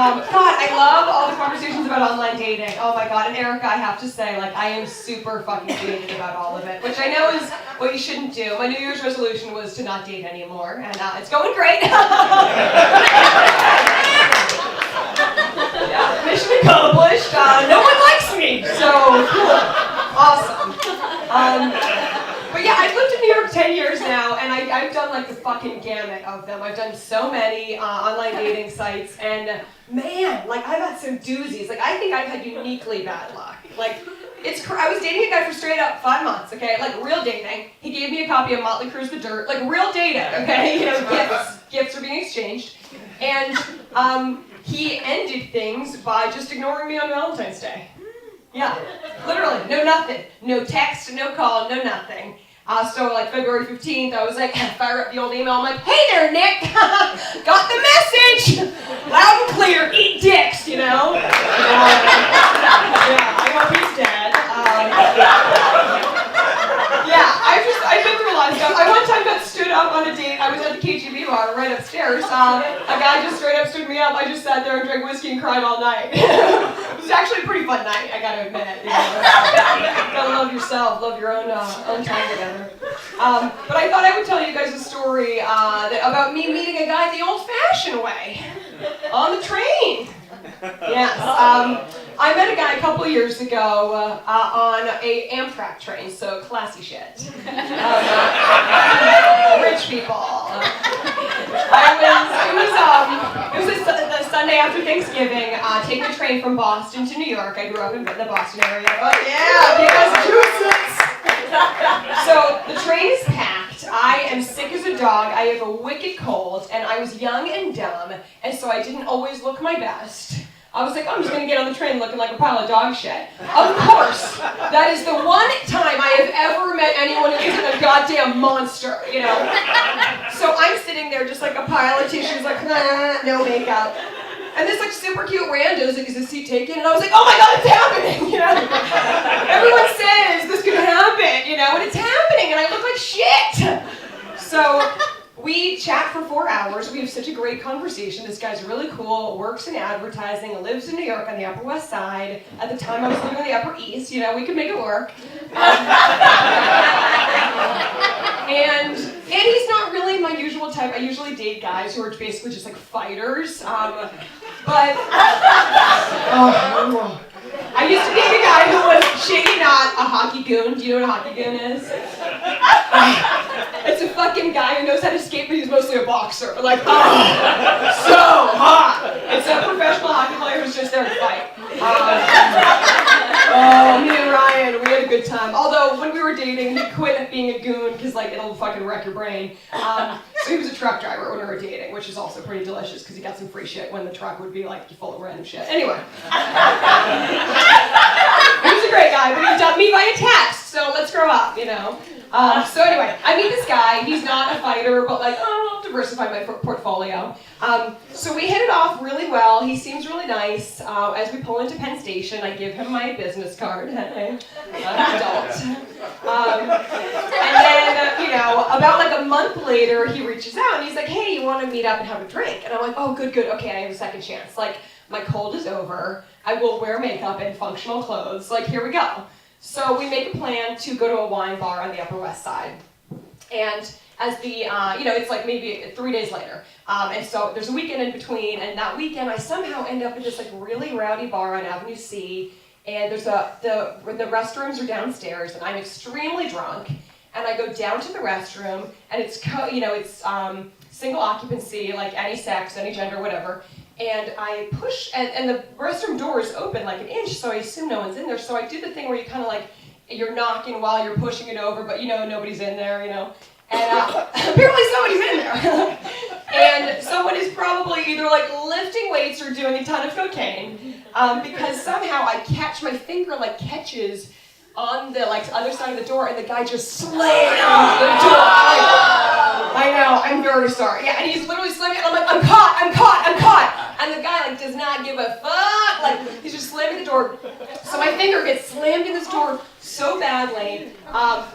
God, I love all the conversations about online dating. Oh my God, and Erica, I have to say, like, I am super fucking jaded about all of it, which I know is what you shouldn't do. My New Year's resolution was to not date anymore, and it's going great. Yeah, mission accomplished. No one likes me, so cool. Awesome. But yeah, I've lived in New York 10 years now, and I've done like the fucking gamut of them. I've done so many online dating sites, and man, like I've had some doozies. Like I think I've had uniquely bad luck. Like I was dating a guy for straight up 5 months, okay? Like real dating. He gave me a copy of Motley Crue's The Dirt, like real dating, okay? You know, gifts are being exchanged. And he ended things by just ignoring me on Valentine's Day. Yeah, literally, no nothing. No text, no call, no nothing. So like February 15th, I was like, fire up the old email. I'm like, hey there, Nick, got the message. Loud and clear, eat dicks, you know? Yeah, I hope he's dead. Yeah, I've been through a lot of stuff. I one time got stood up on a date. I was at the KGB bar right upstairs. A guy just straight up stood me up. I just sat there and drank whiskey and cried all night. It was actually a pretty fun night, I gotta admit. You know? Gotta love yourself, love your own time together. But I thought I would tell you guys a story about me meeting a guy the old-fashioned way on the train. Yes. I met a guy a couple years ago on a Amtrak train, so classy shit. Rich people. It was the Sunday after Thanksgiving, taking a train from Boston to New York. I grew up in the Boston area. Oh yeah, Massachusetts! So the train is packed. I am sick as a dog. I have a wicked cold, and I was young and dumb, and so I didn't always look my best. I was like, I'm just gonna get on the train looking like a pile of dog shit. Of course, that is the one time I have ever met anyone who isn't a goddamn monster, you know? So I'm sitting there just like a pile of tissues, like, no makeup. And this like super cute rando is like, is this seat taken? And I was like, oh my God, it's happening, you know? Everyone says this could happen, you know, and it's happening, and I look like shit. So we chat for 4 hours. We have such a great conversation. This guy's really cool, works in advertising, lives in New York on the Upper West Side. At the time I was living on the Upper East, you know, we could make it work. And he's not really my usual type. I usually date guys who are basically just like fighters. But I used to date a guy who was, shit you not, a hockey goon. Do you know what a hockey goon is? It's a fucking guy who knows how to skate, but he's mostly a boxer. Like, so hot. It's a professional hockey player who's just there to fight. Me and Ryan, we had a good time. Although, when we were dating, he quit being a goon because, like, it'll fucking wreck your brain. So he was a truck driver when we were dating, which is also pretty delicious because he got some free shit when the truck would be, like, full of random shit. Anyway. He was a great guy, but he dumped me by a text, so let's grow up, you know? So anyway, I meet this guy. He's not a fighter, but like, I'll diversify my portfolio. So we hit it off really well. He seems really nice. As we pull into Penn Station, I give him my business card. I'm an adult. And then, you know, about like a month later, he reaches out and he's like, hey, you want to meet up and have a drink? And I'm like, oh, good. Okay, I have a second chance. Like, my cold is over. I will wear makeup and functional clothes. Like, here we go. So we make a plan to go to a wine bar on the Upper West Side. And as the, you know, it's like maybe 3 days later. And so there's a weekend in between, and that weekend I somehow end up at this like really rowdy bar on Avenue C, and there's the restrooms are downstairs, and I'm extremely drunk, and I go down to the restroom, and it's, single occupancy, like any sex, any gender, whatever. And I push, and the restroom door is open like an inch, so I assume no one's in there. So I do the thing where you kind of like, you're knocking while you're pushing it over, but you know nobody's in there, you know. And apparently somebody's in there. And someone is probably either like lifting weights or doing a ton of cocaine, because somehow I catch, my finger like catches on the like other side of the door, and the guy just slams the door. I know, I'm very sorry. Yeah, and he's literally slamming it, and I'm like, I'm caught. And the guy like does not give a fuck. Like, he's just slamming the door. So my finger gets slammed in this door so badly.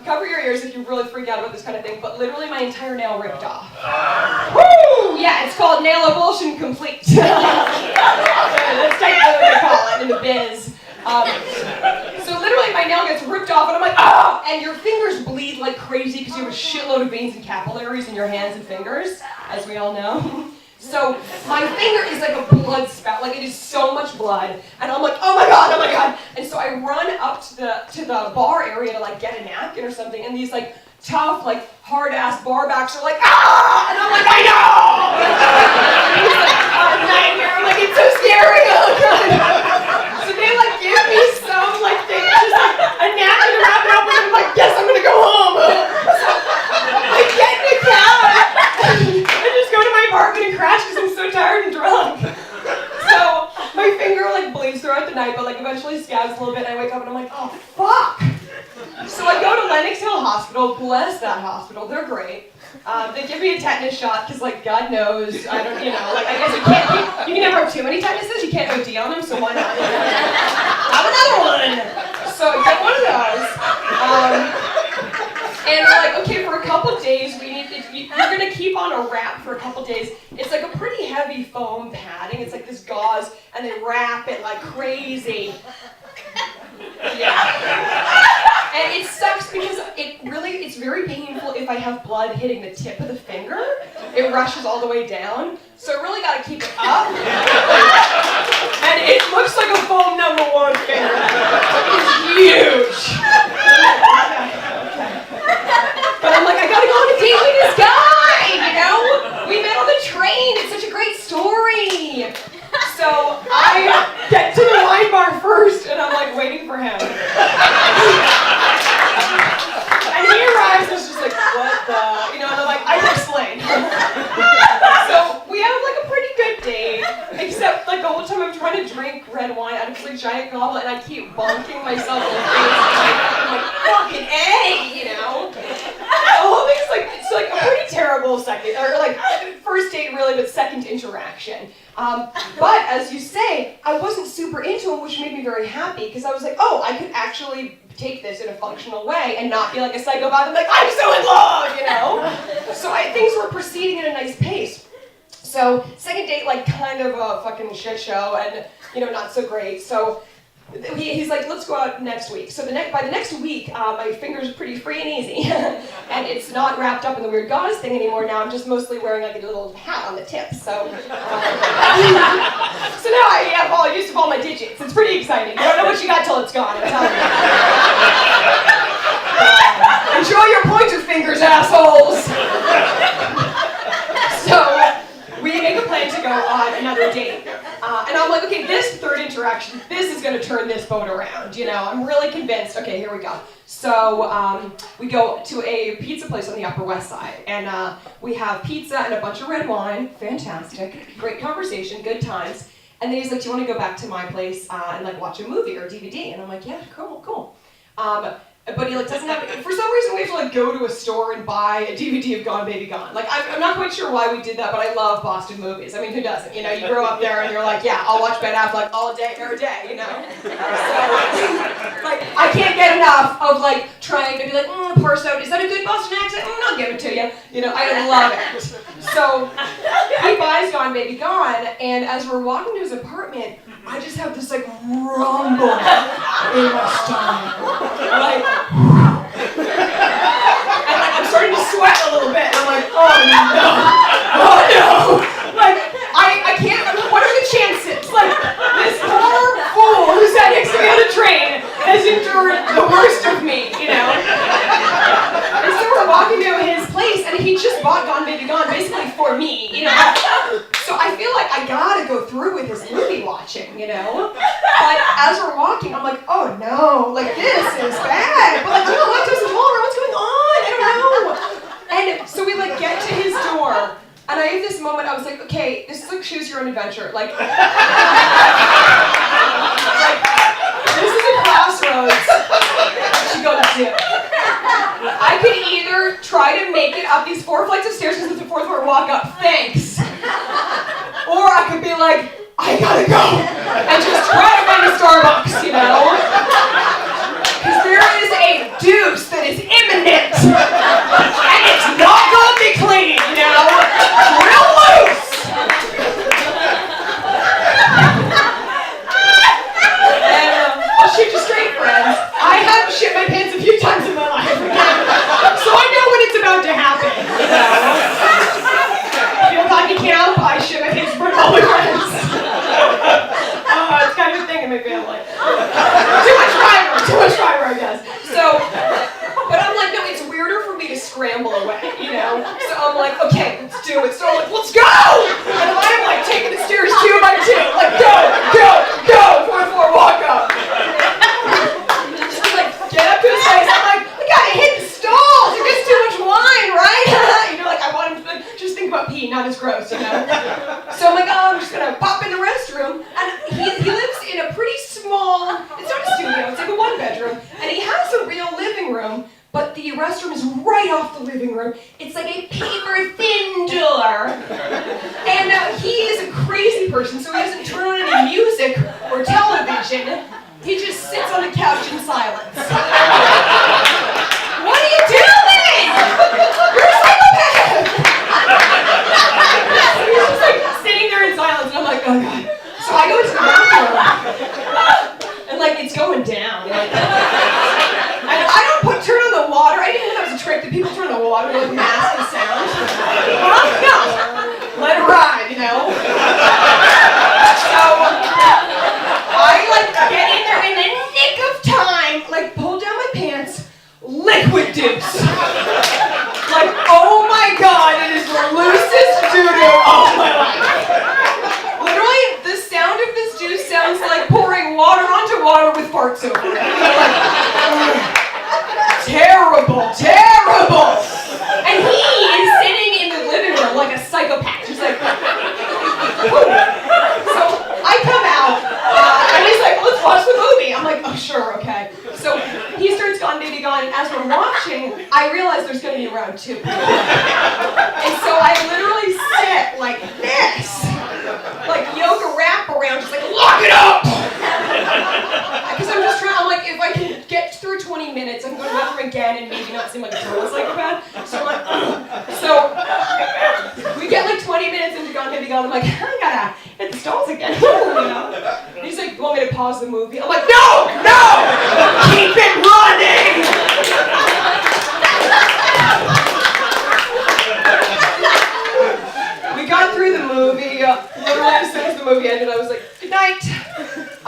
Cover your ears if you really freak out about this kind of thing, but literally my entire nail ripped off. Woo! Yeah, it's called nail avulsion complete. So literally my nail gets ripped off and I'm like, ah! And your fingers bleed like crazy because you have a shitload of veins and capillaries in your hands and fingers, as we all know. So my finger is like a blood spout, like it is so much blood, and I'm like, oh my god, oh my god. And so I run up to the bar area to like get a napkin or something, and these like tough, like hard-ass barbacks are like, ah! And I'm like, I know! And he's like, oh, nightmare. I'm like, it's so scary. Oh god. So they like give me some like thing, just like a napkin to wrap it up with, and I'm like, yes, I'm gonna go home. So I get in the cab. I just go to my apartment and crash because I'm so tired and drunk. So my finger like bleeds throughout the night, but like eventually scabs a little bit, and I wake up and I'm like, oh fuck. So I go to Lenox Hill Hospital, bless that hospital, they're great. They give me a tetanus shot because like God knows, I don't, you know, like I guess you can never have too many tetanus, you can't OD on them, so why not? Have another one. So I get one of those. And they're like, okay, for a couple days, you're gonna keep on a wrap for a couple days. It's like a pretty heavy foam padding. It's like this gauze, and they wrap it like crazy. Yeah. And it sucks because it's very painful if I have blood hitting the tip of the finger. It rushes all the way down. So I really gotta keep it up. And it looks like a foam #1 finger. It's huge. But I'm like, I gotta go on a date with this guy, you know? We met on the train, it's such a great story. So I get to the wine bar first, and I'm like waiting for him. And he arrives, and it's just like, what the, you know, and I'm like, I can explain. So we have like a pretty good date, except like the whole time I'm trying to drink red wine out of this like giant goblet, and I keep bonking myself in the face. I'm like, fucking A, you know? The whole thing's like, it's like a pretty terrible second, or like first date really, but second interaction. But as you say, I wasn't super into him, which made me very happy, because I was like, oh, I could actually take this in a functional way and not be like a psychopath and like, I'm so in love, you know? So things were proceeding at a nice pace. So second date, like kind of a fucking shit show and, you know, not so great. So he's like, let's go out next week. So by the next week, my fingers are pretty free and easy. And it's not wrapped up in the weird gauze thing anymore. Now I'm just mostly wearing like a little hat on the tip. So now I have all use of all my digits. It's pretty exciting. You don't know what you got till it's gone, I'm telling you. Enjoy your pointer fingers, assholes. So we make a plan to go on another date. And I'm like, okay, this third interaction, this is gonna turn this boat around, you know? I'm really convinced. Okay, here we go. So we go to a pizza place on the Upper West Side, and we have pizza and a bunch of red wine. Fantastic, great conversation, good times. And then he's like, do you wanna go back to my place and like watch a movie or a DVD? And I'm like, yeah, cool. But he like doesn't have, for some reason we have to like go to a store and buy a DVD of Gone Baby Gone. Like I'm not quite sure why we did that, but I love Boston movies. I mean, who doesn't? You know, you grow up there and you're like, yeah, I'll watch Ben Affleck all day, every day, you know? So, like, I can't get enough of like trying to be like, parse out, is that a good Boston accent? I'll give it to you. You know, I love it. So he buys Gone Baby Gone, and as we're walking to his apartment, I just have this like rumble in my stomach. Like, and like I'm starting to sweat a little bit. And I'm like, oh no. Like, I can't, what are the chances? Like, this poor fool who sat next to me on the train has endured the worst of me, you know? And so we're walking to his place, and he just bought Gone Baby Gone basically for me, you know? So I feel like I gotta go through with his movie watching, you know? But as we're walking, I'm like, oh no, like this is bad. But like, I'm not lactose intolerant, what's going on? I don't know. And so we like get to his door, and I have this moment, I was like, okay, this is like choose your own adventure. Like this is a crossroads. What you gonna do? I could either try to make it up these 4 flights of stairs because it's the 4th floor walk up, thanks. Or I could be like, I gotta go, and just try to find a Starbucks, you know? Because there is a deuce that is imminent, and it's not gonna be clean, you know? Real loose! And I'll ramble away, you know? So I'm like, okay, let's do it. So I'm like, let's go! And I'm like taking the stairs 2 by 2, like go, 4, walk up. Just like, get up to his face. I'm like, we gotta hit the stalls. It gets too much wine, right? You know, like I want him to just think about pee, not as gross, you know? So I'm like, oh, I'm just gonna pop in the restroom. And he lives in a pretty small, it's not a studio, it's like a 1-bedroom. And he has a real living room, but the restroom is right off the living room. It's like a paper-thin door. And he is a crazy person, so he doesn't turn on any music or television. He just sits on the couch in silence. What are you doing? You're a psychopath! He's just like sitting there in silence, and I'm like, oh god. So I go to the bathroom, and like it's going down. Like, and I don't turn on the water. I didn't know that was a trick that people turn on the water to like mask the sound. No, let it ride, you know. So I like get in there in the nick of time, like pull down my pants, liquid deuce. Like, oh my god, it is the loosest doo-doo of my life. Literally, the sound of this juice sounds like pouring water onto water with farts over it. Like, terrible. And he is sitting in the living room like a psychopath, just like, whew. So I come out, and he's like, let's watch the movie. I'm like, oh sure, okay. So he starts Gone Baby Gone, and as we're watching, I realize there's gonna be a round 2. And so I literally sit like this, like yoga wrap around, just like, lock it up! Because I'm just trying, I'm like, if I can get through 20 minutes, I can go to the bathroom again and maybe not seem like a total psychopath. So I'm like, so we get like 20 minutes into Gone Baby Gone, I'm like, I gotta hit the stalls again, you know? And he's like, you want me to pause the movie? I'm like, no! Keep it running! We got through the movie, literally as soon as the movie ended, I was like, good night.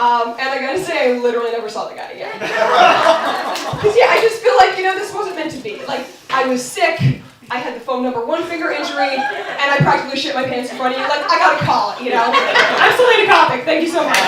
And I gotta say, I literally never saw the guy again. Because yeah, I just feel like, you know, this wasn't meant to be. Like, I was sick, I had the foam number 1 finger injury, and I practically shit my pants in front of you. Like, I gotta call it, you know? I'm Selena Coppock, thank you so much.